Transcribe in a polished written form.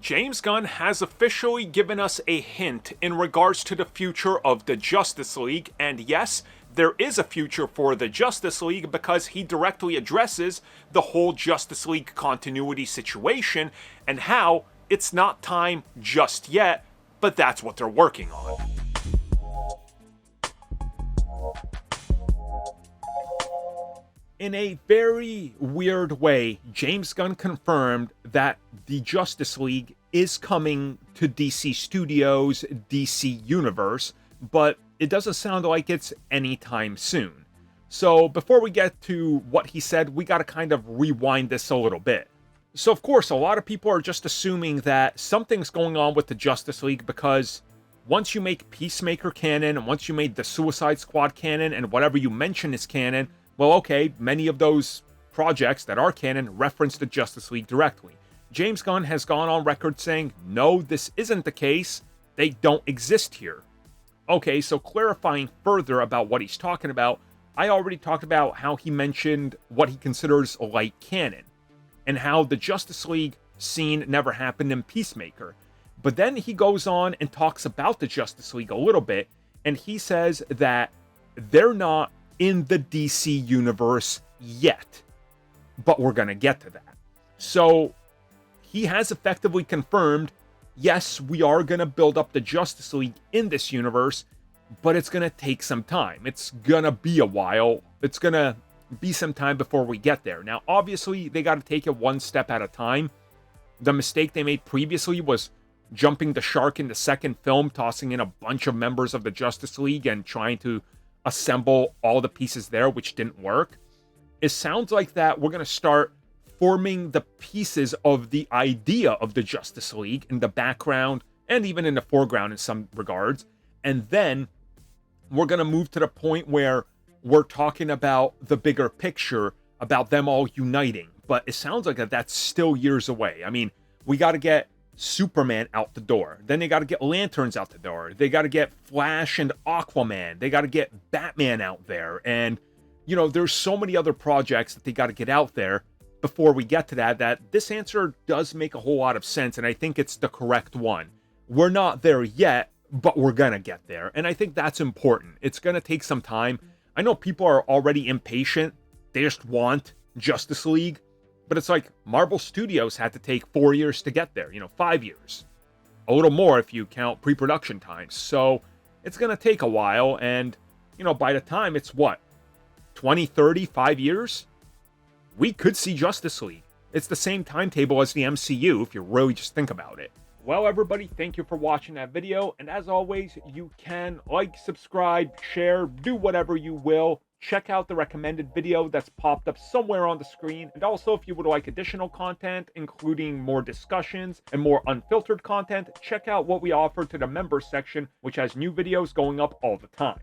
James Gunn has officially given us a hint in regards to the future of the Justice League, and yes, there is a future for the Justice League because he directly addresses the whole Justice League continuity situation and how it's not time just yet, but that's what they're working on. In a very weird way, James Gunn confirmed that the Justice League is coming to DCstudios' DC universe, but it doesn't sound like it's anytime soon. So before we get to what he said, we gotta kind of rewind this a little bit. So of course, a lot of people are just assuming that something's going on with the Justice League because once you make Peacemaker canon, and once you made the Suicide Squad canon, and whatever you mention is canon, well, okay, many of those projects that are canon reference the Justice League directly. James Gunn has gone on record saying, no, this isn't the case. They don't exist here. Okay, so clarifying further about what he's talking about, I already talked about how he mentioned what he considers light canon, and how the Justice League scene never happened in Peacemaker. But then he goes on and talks about the Justice League a little bit, and he says that they're not in the DC universe yet, but we're gonna get to that. So he has effectively confirmed, yes, we are gonna build up the Justice League in this universe, but it's gonna take some time. It's gonna be a while. It's gonna be some time before we get there. Now, obviously, they gotta take it one step at a time. The mistake they made previously was jumping the shark in the second film, tossing in a bunch of members of the Justice League and trying to assemble all the pieces there, which didn't work. It sounds like that we're going to start forming the pieces of the idea of the Justice League in the background and even in the foreground in some regards. And then we're going to move to the point where we're talking about the bigger picture, about them all uniting. But it sounds like that's still years away. I mean, we got to get Superman out the door. Then they got to get Lanterns out the door. They got to get Flash and Aquaman. They got to get Batman out there. And, you know, there's so many other projects that they got to get out there before we get to that this answer does make a whole lot of sense. And I think it's the correct one. We're not there yet, but we're going to get there. And I think that's important. It's going to take some time. I know people are already impatient. They just want Justice League. But it's like Marvel Studios had to take 4 years to get there, 5 years. A little more if you count pre-production times. So it's going to take a while. And, by the time it's 20, 30, 5 years? We could see Justice League. It's the same timetable as the MCU if you really just think about it. Well, everybody, thank you for watching that video. And as always, you can like, subscribe, share, do whatever you will. Check out the recommended video that's popped up somewhere on the screen. And also, if you would like additional content, including more discussions and more unfiltered content, check out what we offer to the members section, which has new videos going up all the time.